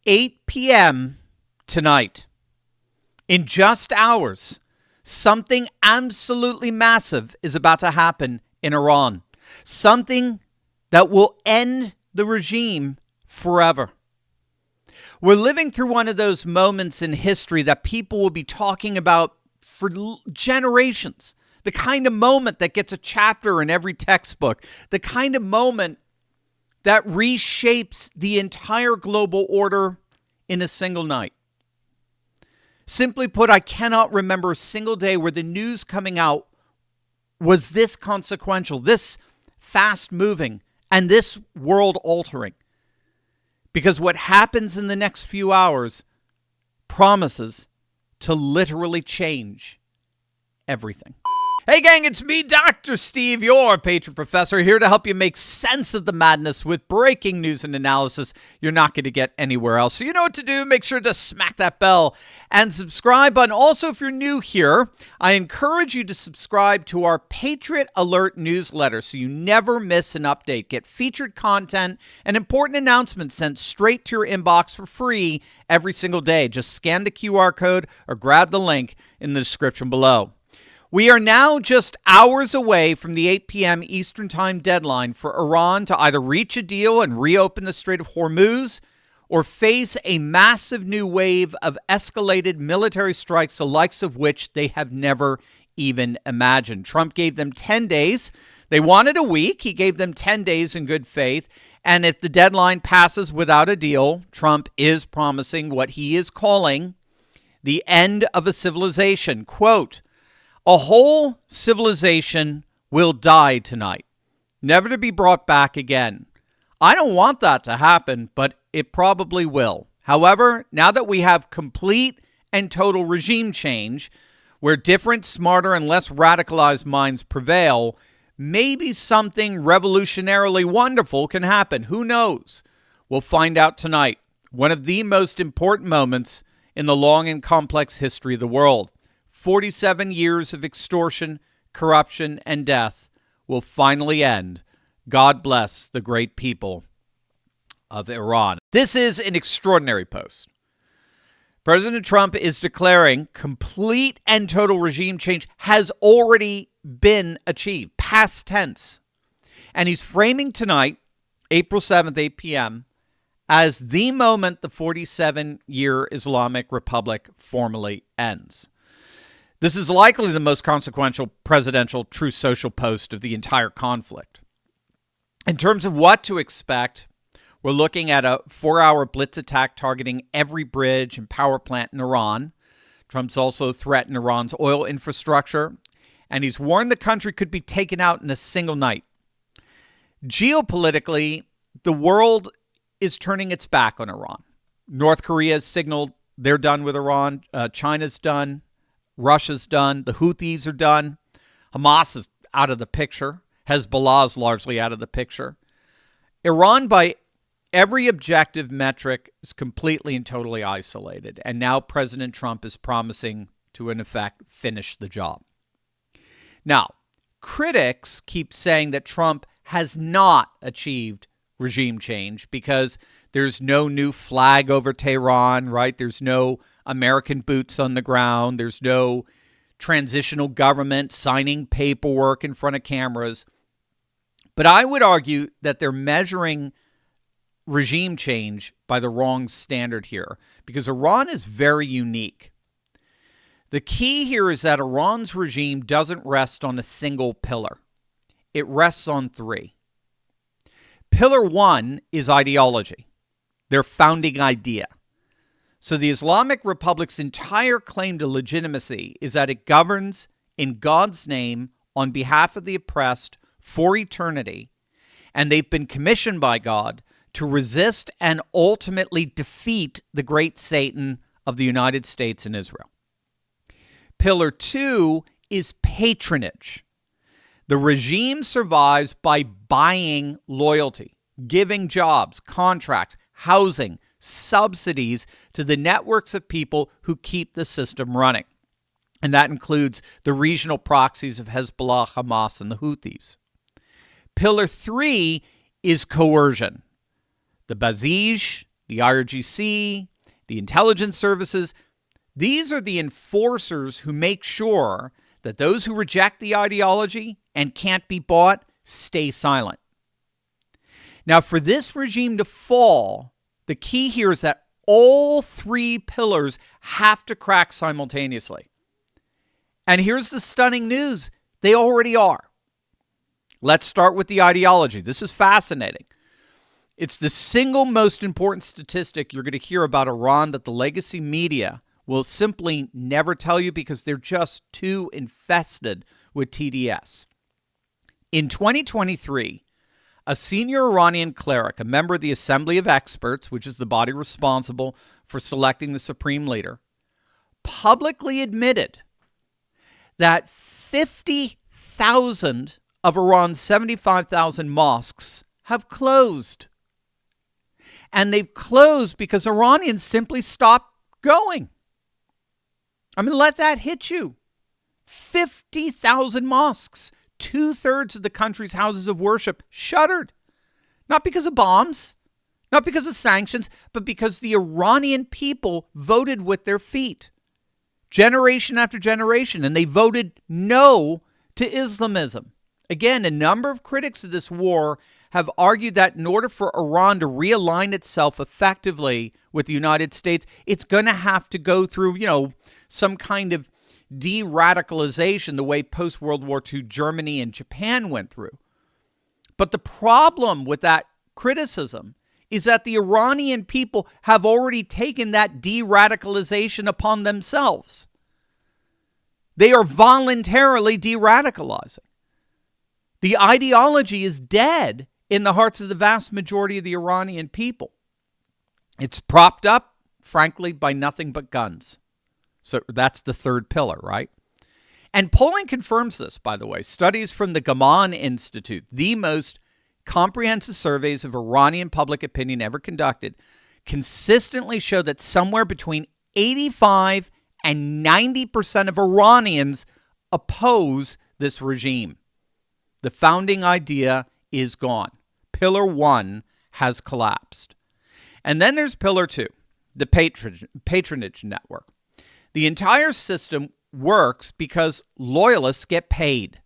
8 p.m. tonight, in just hours, something absolutely massive is about to happen in Iran. Something that will end the regime forever. We're living through one of those moments in history that people will be talking about for generations. The kind of moment that gets a chapter in every textbook. The kind of moment that reshapes the entire global order in a single night. Simply put, I cannot remember a single day where the news coming out was this consequential, this fast-moving, and this world-altering. Because what happens in the next few hours promises to literally change everything. Hey gang, it's me, Dr. Steve, your patron professor, here to help you make sense of the madness with breaking news and analysis you're not going to get anywhere else. So you know what to do. Make sure to smack that bell and subscribe button. Also, if you're new here, I encourage you to subscribe to our Patriot Alert newsletter so you never miss an update. Get featured content and important announcements sent straight to your inbox for free every single day. Just scan the QR code or grab the link in the description below. We are now just hours away from the 8 p.m. Eastern Time deadline for Iran to either reach a deal and reopen the Strait of Hormuz or face a massive new wave of escalated military strikes, the likes of which they have never even imagined. Trump gave them 10 days. They wanted a week. He gave them 10 days in good faith. And if the deadline passes without a deal, Trump is promising what he is calling the end of a civilization. Quote, "A whole civilization will die tonight, never to be brought back again. I don't want that to happen, but it probably will. However, now that we have complete and total regime change, where different, smarter, and less radicalized minds prevail, maybe something revolutionarily wonderful can happen. Who knows? We'll find out tonight. One of the most important moments in the long and complex history of the world. 47 years of extortion, corruption, and death will finally end. God bless the great people of Iran." This is an extraordinary post. President Trump is declaring complete and total regime change has already been achieved, past tense. And he's framing tonight, April 7th, 8 p.m., as the moment the 47-year Islamic Republic formally ends. This is likely the most consequential presidential Truth Social post of the entire conflict. In terms of what to expect, we're looking at a 4-hour blitz attack targeting every bridge and power plant in Iran. Trump's also threatened Iran's oil infrastructure, and he's warned the country could be taken out in a single night. Geopolitically, the world is turning its back on Iran. North Korea has signaled they're done with Iran. China's done. Russia's done. The Houthis are done. Hamas is out of the picture. Hezbollah is largely out of the picture. Iran, by every objective metric, is completely and totally isolated. And now President Trump is promising to, in effect, finish the job. Now, critics keep saying that Trump has not achieved regime change because there's no new flag over Tehran, right? There's no American boots on the ground. There's no transitional government signing paperwork in front of cameras. But I would argue that they're measuring regime change by the wrong standard here because Iran is very unique. The key here is that Iran's regime doesn't rest on a single pillar. It rests on three. Pillar one is ideology, their founding idea. So the Islamic Republic's entire claim to legitimacy is that it governs in God's name on behalf of the oppressed for eternity, and they've been commissioned by God to resist and ultimately defeat the great Satan of the United States and Israel. Pillar two is patronage. The regime survives by buying loyalty, giving jobs, contracts, housing, subsidies to the networks of people who keep the system running. And that includes the regional proxies of Hezbollah, Hamas, and the Houthis. Pillar three is coercion. The Basij, the IRGC, the intelligence services. These are the enforcers who make sure that those who reject the ideology and can't be bought stay silent. Now, for this regime to fall, the key here is that all three pillars have to crack simultaneously. And here's the stunning news. They already are. Let's start with the ideology. This is fascinating. It's the single most important statistic you're going to hear about Iran that the legacy media will simply never tell you because they're just too infested with TDS. In 2023, a senior Iranian cleric, a member of the Assembly of Experts, which is the body responsible for selecting the supreme leader, publicly admitted that 50,000 of Iran's 75,000 mosques have closed. And they've closed because Iranians simply stopped going. I mean, let that hit you. 50,000 mosques, 2/3 of the country's houses of worship shuttered. Not because of bombs, not because of sanctions, but because the Iranian people voted with their feet. Generation after generation, and they voted no to Islamism. Again, a number of critics of this war have argued that in order for Iran to realign itself effectively with the United States, it's going to have to go through, some kind of de-radicalization the way post-World War II Germany and Japan went through. But the problem with that criticism is that the Iranian people have already taken that de-radicalization upon themselves. They are voluntarily de-radicalizing. The ideology is dead in the hearts of the vast majority of the Iranian people. It's propped up, frankly, by nothing but guns. So that's the third pillar, right? And polling confirms this, by the way. Studies from the Gaman Institute, the most comprehensive surveys of Iranian public opinion ever conducted, consistently show that somewhere between 85 and 90% of Iranians oppose this regime. The founding idea is gone. Pillar 1 has collapsed. And then there's Pillar 2, the patronage network. The entire system works because loyalists get paid.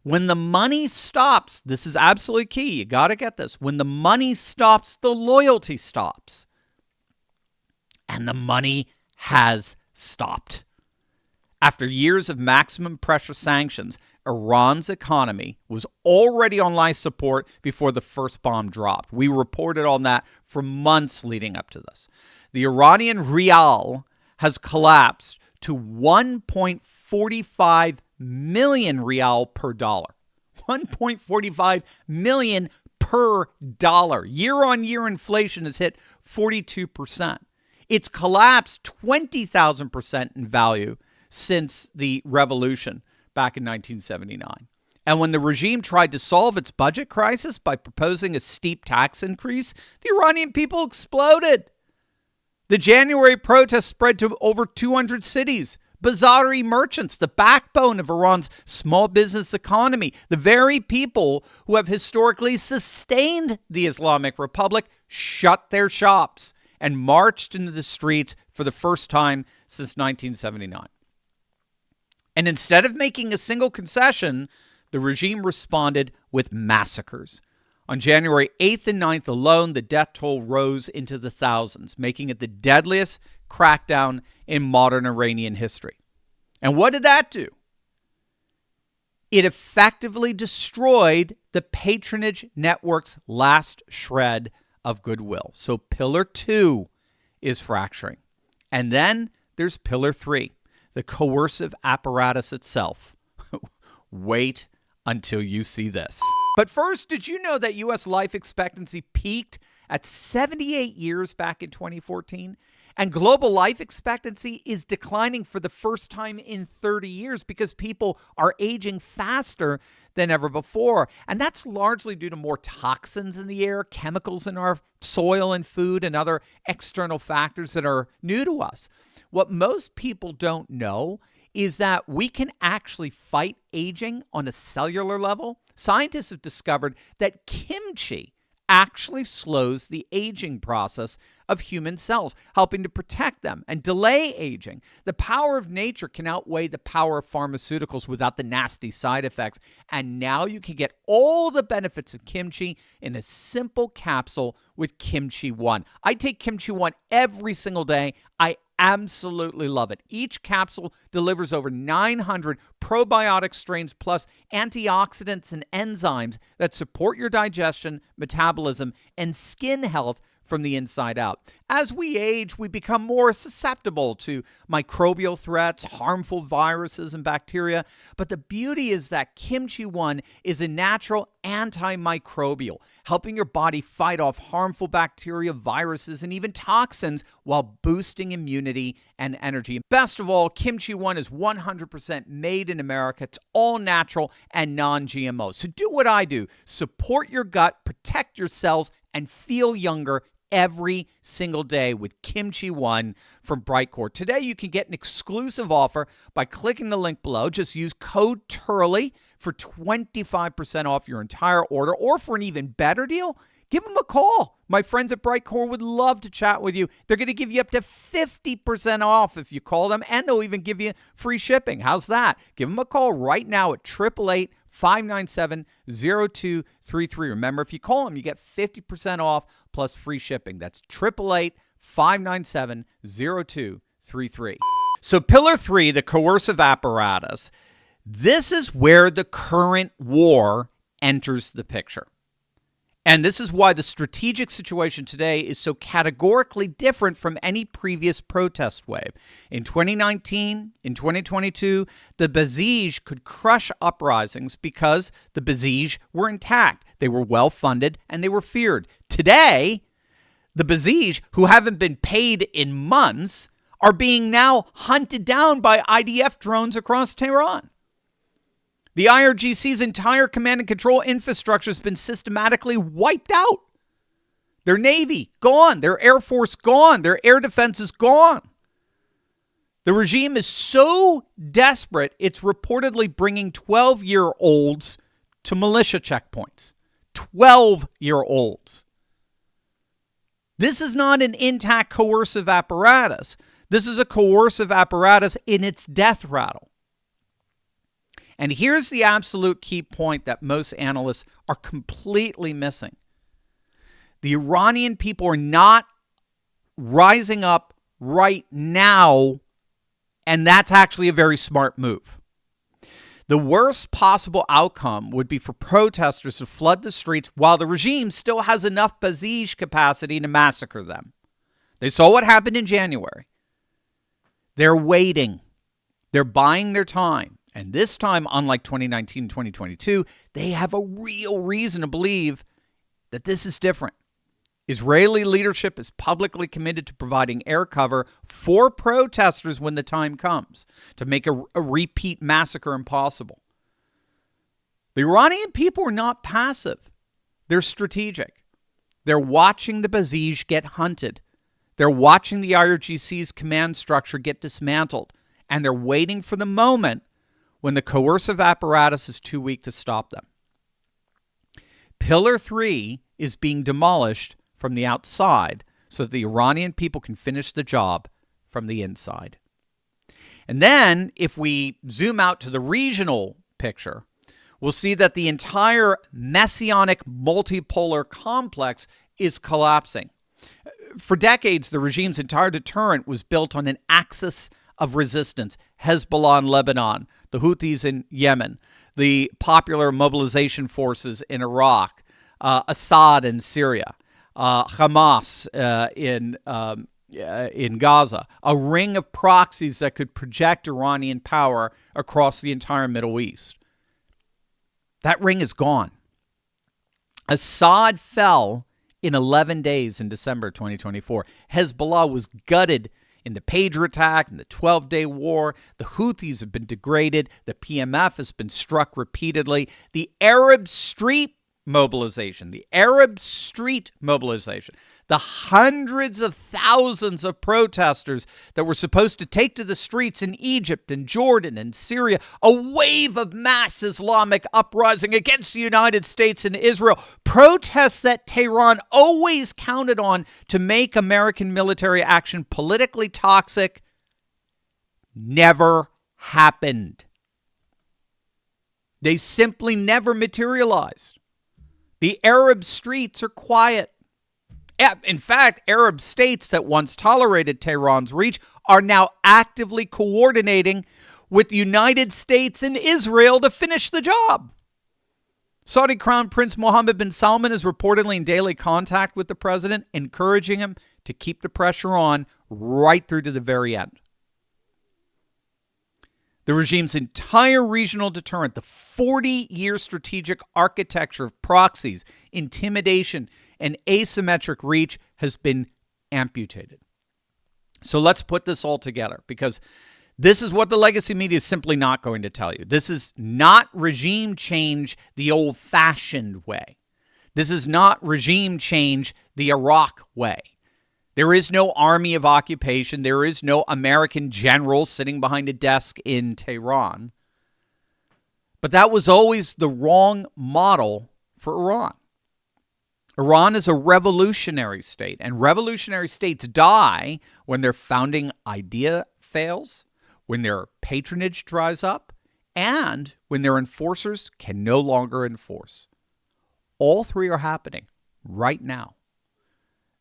When the money stops, this is absolutely key. You got to get this. When the money stops, the loyalty stops. And the money has stopped. After years of maximum pressure sanctions, Iran's economy was already on life support before the first bomb dropped. We reported on that for months leading up to this. The Iranian rial has collapsed to 1.45 million rial per dollar. 1.45 million per dollar. Year-on-year inflation has hit 42%. It's collapsed 20,000% in value since the revolution back in 1979. And when the regime tried to solve its budget crisis by proposing a steep tax increase, the Iranian people exploded. The January protests spread to over 200 cities. Bazaari merchants, the backbone of Iran's small business economy, the very people who have historically sustained the Islamic Republic, shut their shops and marched into the streets for the first time since 1979. And instead of making a single concession, the regime responded with massacres. On January 8th and 9th alone, the death toll rose into the thousands, making it the deadliest crackdown in modern Iranian history. And what did that do? It effectively destroyed the patronage network's last shred of goodwill. So Pillar 2 is fracturing. And then there's Pillar 3, the coercive apparatus itself. Wait until you see this. But first, did you know that U.S. life expectancy peaked at 78 years back in 2014? And global life expectancy is declining for the first time in 30 years because people are aging faster than ever before. And that's largely due to more toxins in the air, chemicals in our soil and food, and other external factors that are new to us. What most people don't know is that we can actually fight aging on a cellular level. Scientists have discovered that kimchi actually slows the aging process of human cells, helping to protect them and delay aging. The power of nature can outweigh the power of pharmaceuticals without the nasty side effects. And now you can get all the benefits of kimchi in a simple capsule with Kimchi One. I take Kimchi One every single day. I absolutely love it. Each capsule delivers over 900 probiotic strains plus antioxidants and enzymes that support your digestion, metabolism, and skin health from the inside out. As we age, we become more susceptible to microbial threats, harmful viruses and bacteria. But the beauty is that Kimchi One is a natural antimicrobial, helping your body fight off harmful bacteria, viruses, and even toxins while boosting immunity and energy. Best of all, Kimchi One is 100% made in America. It's all natural and non-GMO. So do what I do. Support your gut, protect your cells, and feel younger every single day with Kimchi One from Brightcore. Today, you can get an exclusive offer by clicking the link below. Just use code TURLEY for 25% off your entire order, or for an even better deal, give them a call. My friends at Brightcore would love to chat with you. They're going to give you up to 50% off if you call them, and they'll even give you free shipping. How's that? Give them a call right now at 888-597-0233. Remember, if you call them, you get 50% off plus free shipping. That's 888-597-0233. So pillar 3, the coercive apparatus. This is where the current war enters the picture. And this is why the strategic situation today is so categorically different from any previous protest wave. In 2019, in 2022, the Basij could crush uprisings because the Basij were intact. They were well-funded and they were feared. Today, the Basij, who haven't been paid in months, are being now hunted down by IDF drones across Tehran. The IRGC's entire command and control infrastructure has been systematically wiped out. Their Navy, gone. Their Air Force, gone. Their air defense is gone. The regime is so desperate, it's reportedly bringing 12-year-olds to militia checkpoints. 12-year-olds. This is not an intact coercive apparatus. This is a coercive apparatus in its death rattle. And here's the absolute key point that most analysts are completely missing. The Iranian people are not rising up right now, and that's actually a very smart move. The worst possible outcome would be for protesters to flood the streets while the regime still has enough Basij capacity to massacre them. They saw what happened in January. They're waiting. They're buying their time. And this time, unlike 2019 and 2022, they have a real reason to believe that this is different. Israeli leadership is publicly committed to providing air cover for protesters when the time comes to make a repeat massacre impossible. The Iranian people are not passive. They're strategic. They're watching the Basij get hunted. They're watching the IRGC's command structure get dismantled. And they're waiting for the moment when the coercive apparatus is too weak to stop them. Pillar 3 is being demolished from the outside so that the Iranian people can finish the job from the inside. And then, if we zoom out to the regional picture, we'll see that the entire messianic multipolar complex is collapsing. For decades, the regime's entire deterrent was built on an axis of resistance: Hezbollah in Lebanon, the Houthis in Yemen, the Popular Mobilization Forces in Iraq, Assad in Syria, Hamas in Gaza, a ring of proxies that could project Iranian power across the entire Middle East. That ring is gone. Assad fell in 11 days in December 2024. Hezbollah was gutted in the Pager attack, in the 12-day war. The Houthis have been degraded. The PMF has been struck repeatedly. The Arab street mobilization, the Arab street mobilization, the hundreds of thousands of protesters that were supposed to take to the streets in Egypt and Jordan and Syria, a wave of mass Islamic uprising against the United States and Israel, protests that Tehran always counted on to make American military action politically toxic, never happened. They simply never materialized. The Arab streets are quiet. In fact, Arab states that once tolerated Tehran's reach are now actively coordinating with the United States and Israel to finish the job. Saudi Crown Prince Mohammed bin Salman is reportedly in daily contact with the president, encouraging him to keep the pressure on right through to the very end. The regime's entire regional deterrent, the 40-year strategic architecture of proxies, intimidation, and asymmetric reach has been amputated. So let's put this all together, because this is what the legacy media is simply not going to tell you. This is not regime change the old-fashioned way. This is not regime change the Iraq way. There is no army of occupation. There is no American general sitting behind a desk in Tehran. But that was always the wrong model for Iran. Iran is a revolutionary state, and revolutionary states die when their founding idea fails, when their patronage dries up, and when their enforcers can no longer enforce. All three are happening right now.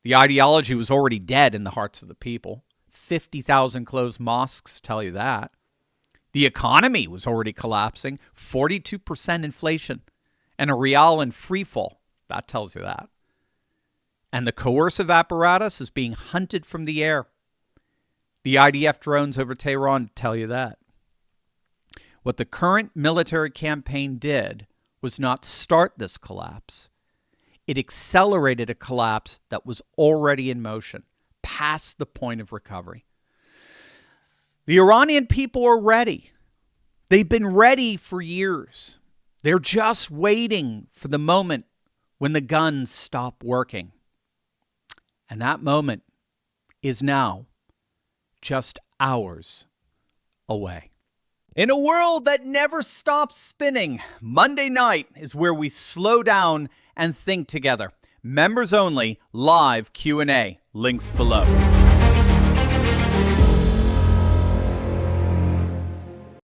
The ideology was already dead in the hearts of the people. 50,000 closed mosques tell you that. The economy was already collapsing. 42% inflation and a rial in free fall. That tells you that. And the coercive apparatus is being hunted from the air. The IDF drones over Tehran tell you that. What the current military campaign did was not start this collapse. It accelerated a collapse that was already in motion, past the point of recovery. The Iranian people are ready. They've been ready for years. They're just waiting for the moment when the guns stop working. And that moment is now, just hours away. In a world that never stops spinning, Monday night is where we slow down and think together. Members only, live Q&A. Links below.